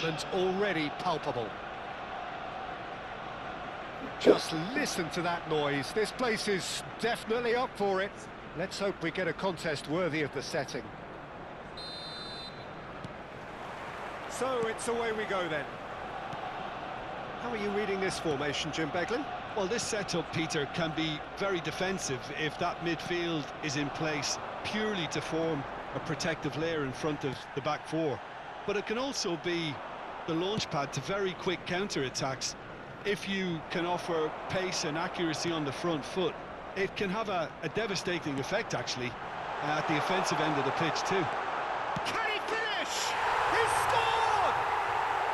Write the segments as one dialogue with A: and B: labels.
A: And already palpable. Just listen to that noise. This place is definitely up for it. Let's hope we get a contest worthy of the setting. So it's away we go then. How are you reading this formation, Jim Beglin?
B: Well, this setup, Peter, can be very defensive if that midfield is in place purely to form a protective layer in front of the back four. But it can also be the launchpad to very quick counter-attacks. If you can offer pace and accuracy on the front foot, it can have a devastating effect, actually, at the offensive end of the pitch, too.
A: Can he finish? He's scored!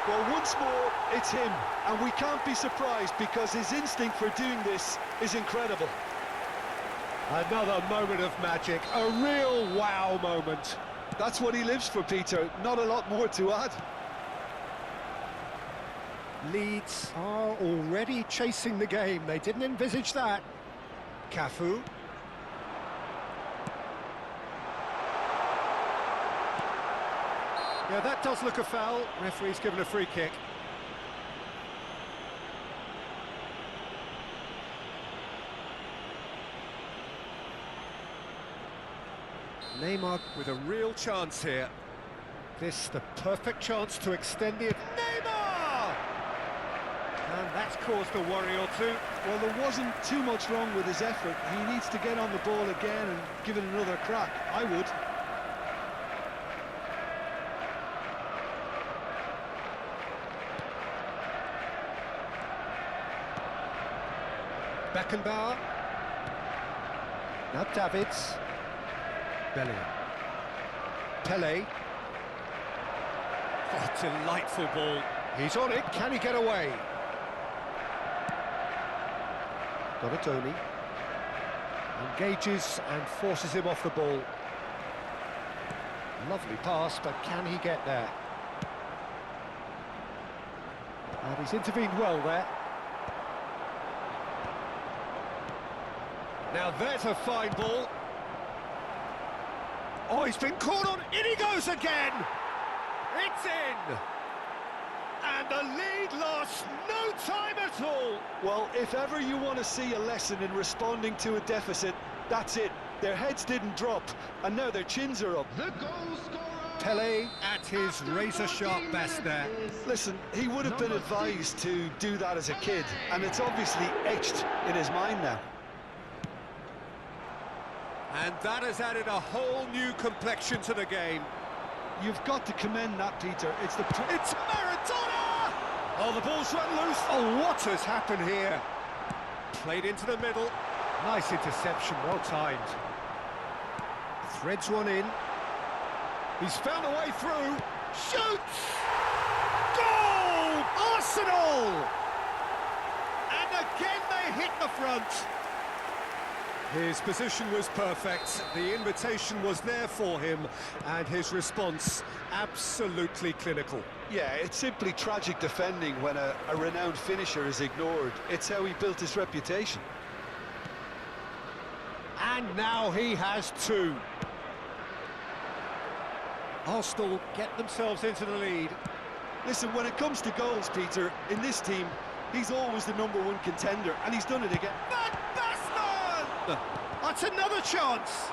B: Well, once more, it's him, and we can't be surprised because his instinct for doing this is incredible.
A: Another moment of magic, a real wow moment.
B: That's what he lives for, Peter, not a lot more to add.
A: Leeds are already chasing the game. They didn't envisage that. Cafu. Yeah, that does look a foul. Referee's given a free kick. Neymar with a real chance here. This the perfect chance to extend the... Neymar! And that's caused a worry or two.
B: Well, there wasn't too much wrong with his effort. He needs to get on the ball again and give it another crack. I would.
A: Beckenbauer. Now Davids. Bellingham. Pele. Oh, delightful ball. He's on it. Can he get away? Donatoni. Engages and forces him off the ball. Lovely pass, but can he get there? And he's intervened well there. Now there's a fine ball. Oh, he's been caught on. In he goes again. It's in. And the lead lost no time at all.
B: Well, if ever you want to see a lesson in responding to a deficit, that's it. Their heads didn't drop, and now their chins are up.
C: The goal scorer.
A: Pele at his razor-sharp best there.
B: Listen, he would have been advised to do that as a kid, and it's obviously etched in his mind now.
A: And that has added a whole new complexion to the game.
B: You've got to commend that, Peter. It's
A: Maradona! Oh, the ball's run loose. Oh, what has happened here? Played into the middle. Nice interception, well timed. Threads one in. He's found a way through. Shoots! Goal! Arsenal! And again they hit the front. His position was perfect, the invitation was there for him, and his response absolutely clinical.
B: Yeah, it's simply tragic defending when a renowned finisher is ignored. It's how he built his reputation.
A: And now he has two. Arsenal get themselves into the lead.
B: Listen, when it comes to goals, Peter, in this team, he's always the #1 contender, and he's done it again.
A: Van Basten! That's another chance.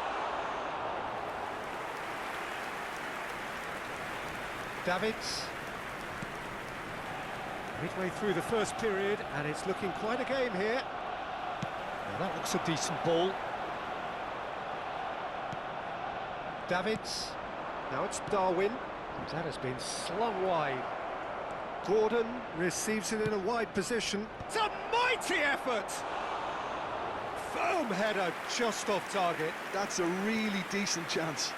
A: Davids. Midway through the first period, and it's looking quite a game here. Now that looks a decent ball. Davids. Now it's Darwin. That has been slung wide. Gordon receives it in a wide position. It's a mighty effort! Firm header just off target.
B: That's a really decent chance.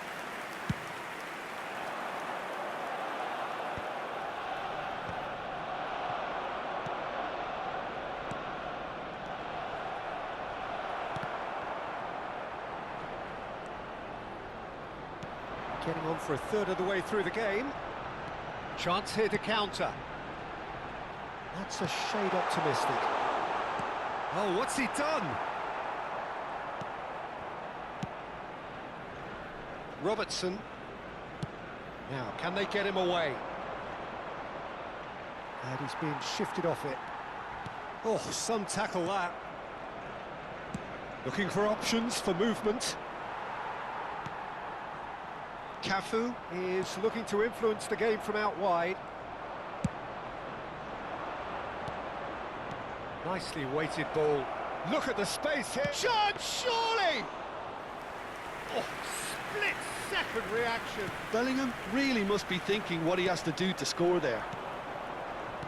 A: Getting on for a third of the way through the game. Chance here to counter. That's a shade optimistic. Oh, what's he done? Robertson. Now, can they get him away? And he's being shifted off it. Oh, some tackle that. Looking for options for movement. Cafu is looking to influence the game from out wide. Nicely weighted ball. Look at the space here. Shot, surely! Oh, split-second reaction.
B: Bellingham really must be thinking what he has to do to score there.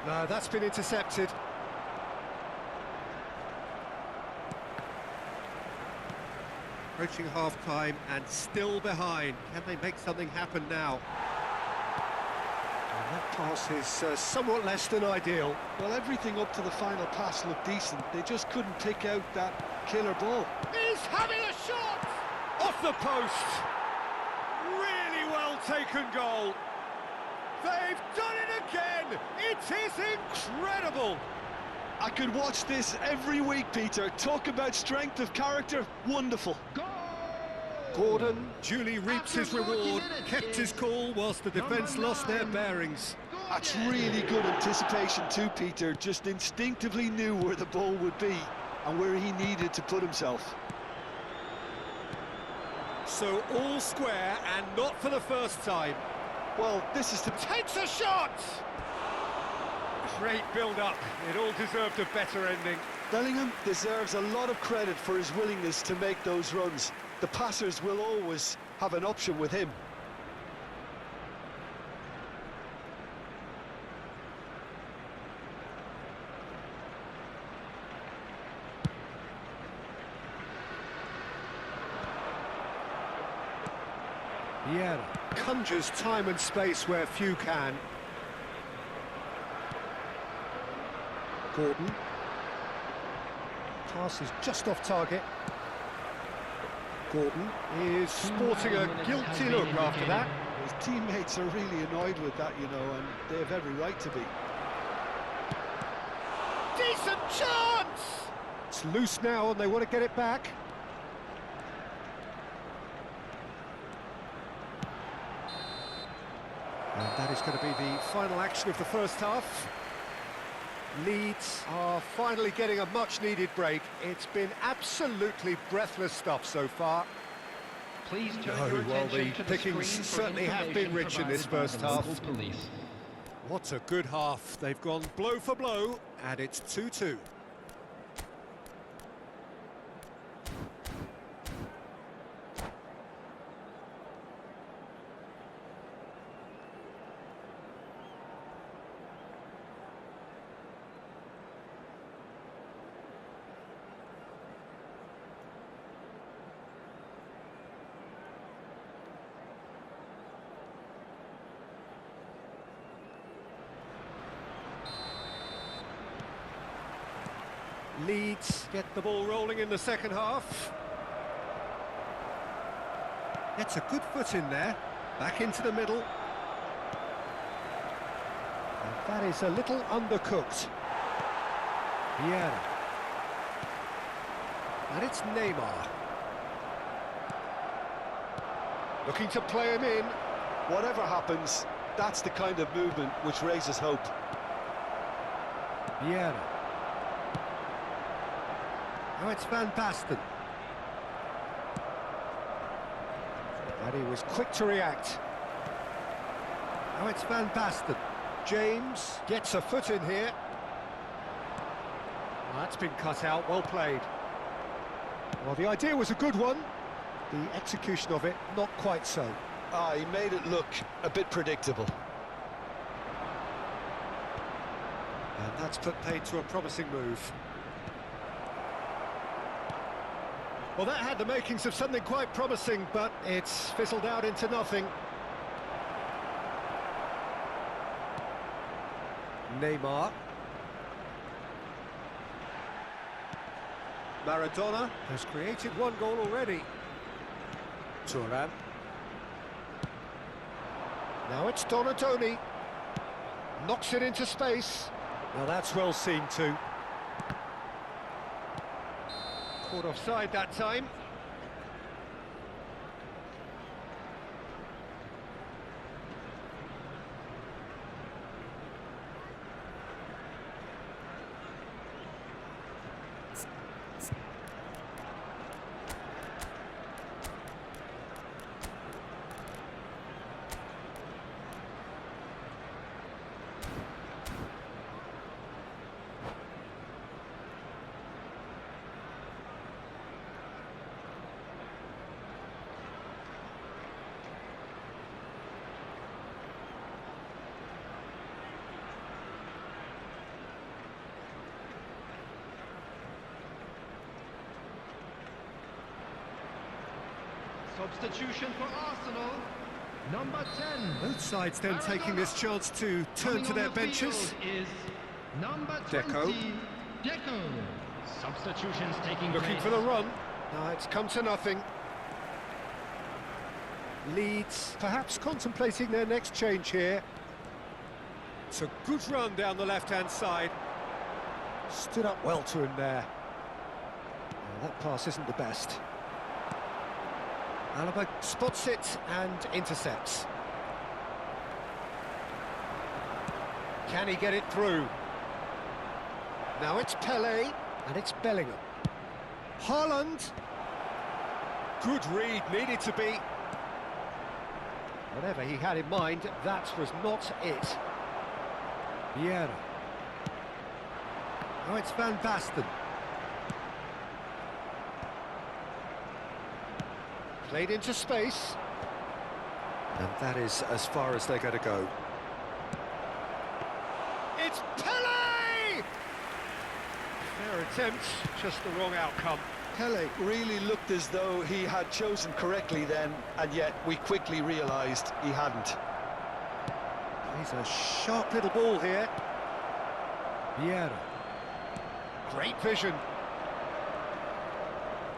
A: No, that's been intercepted. Approaching half-time and still behind. Can they make something happen now? And that pass is somewhat less than ideal.
B: Well, everything up to the final pass looked decent. They just couldn't pick out that killer ball.
A: He's having a shot! Off the post! Really well taken goal. They've done it again! It is incredible!
B: I could watch this every week, Peter. Talk about strength of character. Wonderful.
A: Gordon duly reaps his reward, kept his cool whilst the defence lost their bearings.
B: That's really good anticipation too, Peter. Just instinctively knew where the ball would be and where he needed to put himself.
A: So all square and not for the first time.
B: Well, this is
A: Takes a shot! Great build-up. It all deserved a better ending.
B: Bellingham deserves a lot of credit for his willingness to make those runs. The passers will always have an option with him.
A: Yeah, conjures time and space where few can. Gordon. Pass is just off target. Gordon is sporting a guilty look after that.
B: His teammates are really annoyed with that, you know, and they have every right to be.
A: Decent chance! It's loose now and they want to get it back. And that is going to be the final action of the first half. Leeds are finally getting a much-needed break. It's been absolutely breathless stuff so far.
C: Please turn your attention to the
A: pickings
C: screen for
A: certainly have been rich in this
C: information provided by
A: first
C: the
A: half.
C: local police.
A: What a good half. They've gone blow for blow, and it's 2-2. Leeds get the ball rolling in the second half. Gets a good foot in there. Back into the middle. And that is a little undercooked. Vieira. And it's Neymar. Looking to play him in.
B: Whatever happens, that's the kind of movement which raises hope.
A: Vieira. Now it's Van Basten. And he was quick to react. Now it's Van Basten. James gets a foot in here. Well, that's been cut out, well played. Well, the idea was a good one. The execution of it, not quite so.
B: He made it look a bit predictable.
A: And that's put paid to a promising move. Well, that had the makings of something quite promising, but it's fizzled out into nothing. Neymar. Maradona has created one goal already. Thuram. Now it's Donatoni. Knocks it into space. Now that's well seen too. Caught offside that time.
C: Substitution for Arsenal. Number 10.
A: Both sides then taking this chance to turn to their benches.
C: Is number 20.
A: Deco.
C: Deco. Substitutions taking
A: Looking
C: place.
A: for the run. No, it's come to nothing. Leeds perhaps contemplating their next change here. It's a good run down the left-hand side. Stood up well to him there. Oh, that pass isn't the best. Alaba spots it and intercepts. Can he get it through? Now it's Pelé, and it's Bellingham. Haaland. Good read, needed to be. Whatever he had in mind, that was not it. Vieira. Oh, it's Van Basten. Played into space. And that is as far as they're going to go. It's Pelé! Fair attempt, just the wrong outcome.
B: Pelé really looked as though he had chosen correctly then, and yet we quickly realised he hadn't.
A: He's a sharp little ball here. Vieira. Great vision.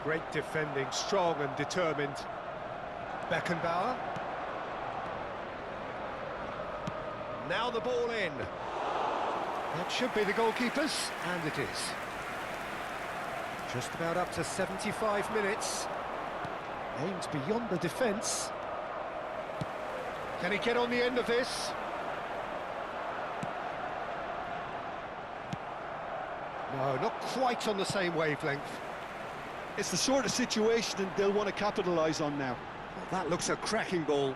A: Great defending, strong and determined. Beckenbauer. Now the ball in. That should be the goalkeepers, and it is. Just about up to 75 minutes. Aims beyond the defence. Can he get on the end of this? No, not quite on the same wavelength.
B: It's the sort of situation they'll want to capitalise on now.
A: Well, that looks a cracking ball.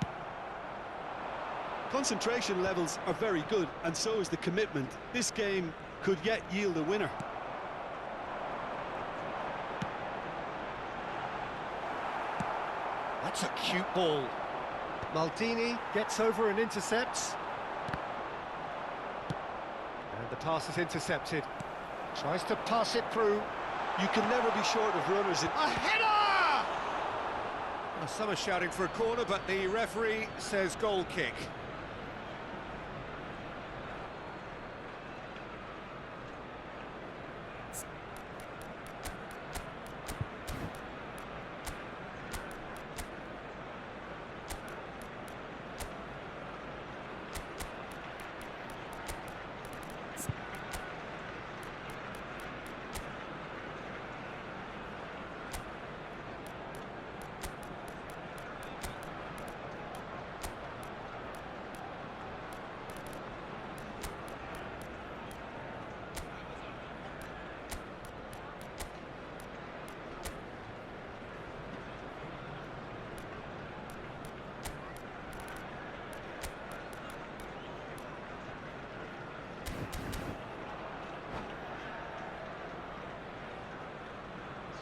B: Concentration levels are very good, and so is the commitment. This game could yet yield a winner.
A: That's a cute ball. Maldini gets over and intercepts. And the pass is intercepted. Tries to pass it through.
B: You can never be short of runners.
A: A header! Well, some are shouting for a corner, but the referee says goal kick.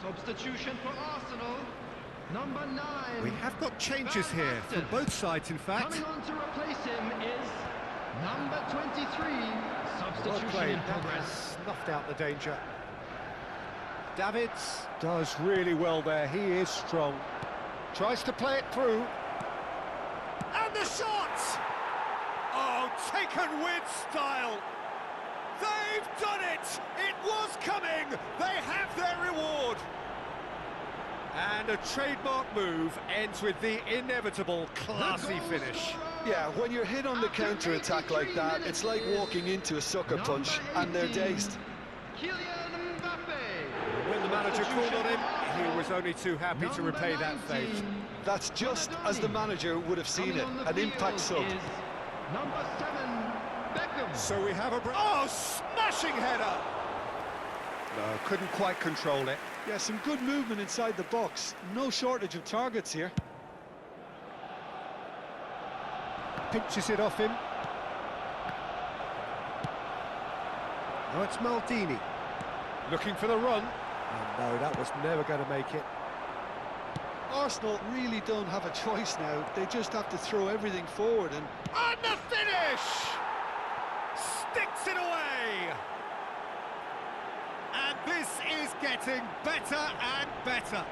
C: Substitution for Arsenal. Number 9.
A: We have got changes
C: Van
A: here from
C: Basten.
A: both sides, in fact.
C: Coming on to replace him is number 23.
A: Well
C: Substitution
A: played.
C: in
A: That
C: progress.
A: has snuffed out the danger. Davids does really well there. He is strong. Tries to play it through. And the shot! Oh, taken with style. They've done it! It was coming! They have their reward! And a trademark move ends with the inevitable classy finish.
B: Yeah, when you're hit on the counter-attack like that, it's like walking into a sucker punch, and they're dazed.
C: Kylian Mbappe.
A: When the manager called on him, he was only too happy to repay that fate.
B: That's just as the manager would have seen it, an impact sub.
C: Number 7, Beckham.
A: So we have a... Oh, smashing header! No, couldn't quite control it.
B: Yeah, some good movement inside the box. No shortage of targets here.
A: Pinches it off him. Now it's Maldini. Looking for the run. Oh, no, that was never going to make it.
B: Arsenal really don't have a choice now. They just have to throw everything forward and...
A: And the finish! Sticks it away! And this is getting better and better.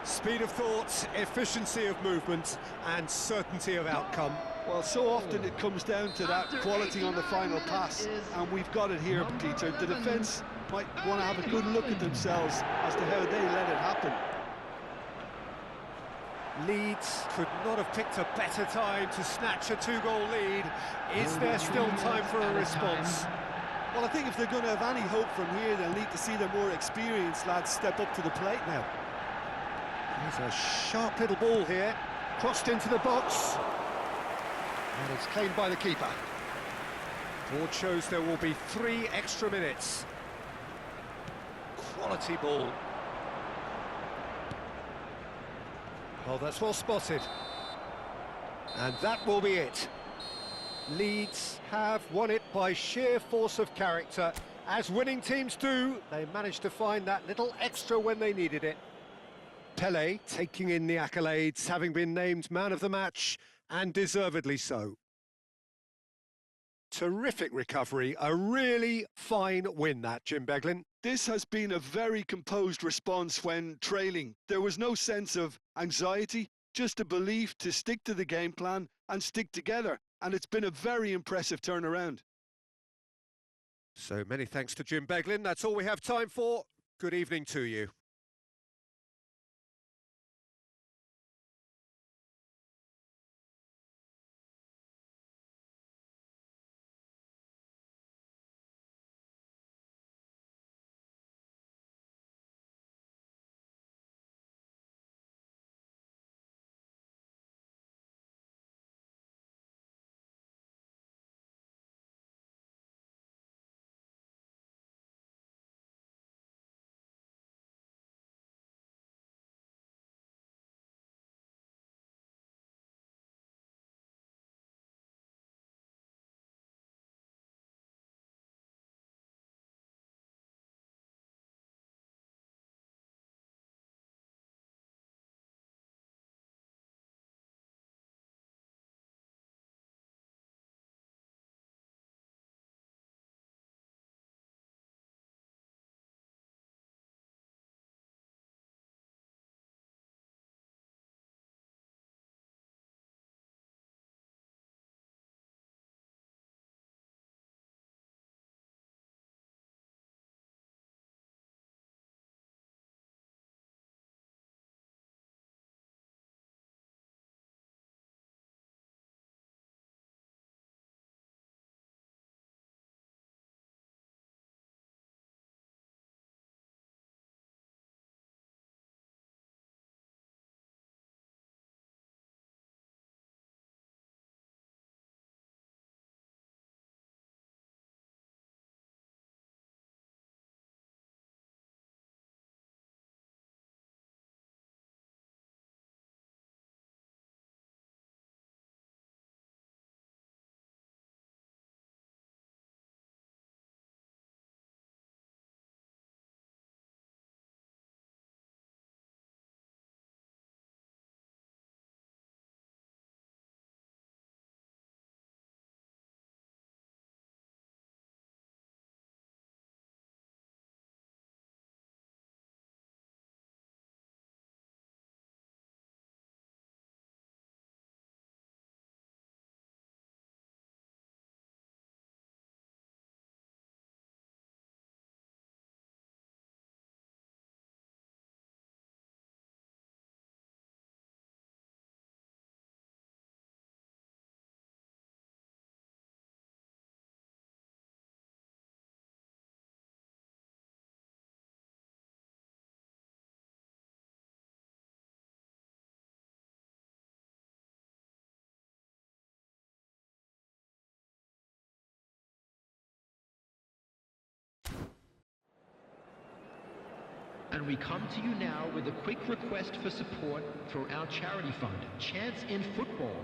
A: Speed of thought, efficiency of movement, and certainty of outcome.
B: Well, so often it comes down to that quality on the final pass, and we've got it here, Peter. The defence might want to have a good look at themselves as to how they let it happen.
A: Leeds could not have picked a better time to snatch a two-goal lead. Is there still time for a response?
B: Well, I think if they're going to have any hope from here, they'll need to see their more experienced lads step up to the plate now.
A: There's a sharp little ball here, crossed into the box. And it's claimed by the keeper. Board shows there will be 3 extra minutes. Quality ball. Oh, that's well spotted. And that will be it. Leeds have won it by sheer force of character. As winning teams do, they managed to find that little extra when they needed it. Pele taking in the accolades, having been named man of the match, and deservedly so. Terrific recovery, a really fine win that, Jim Beglin.
B: This has been a very composed response when trailing. There was no sense of anxiety, just a belief to stick to the game plan and stick together. And it's been a very impressive turnaround.
A: So many thanks to Jim Beglin. That's all we have time for. Good evening to you.
C: And we come to you now with a quick request for support for our charity fund, Chance in Football.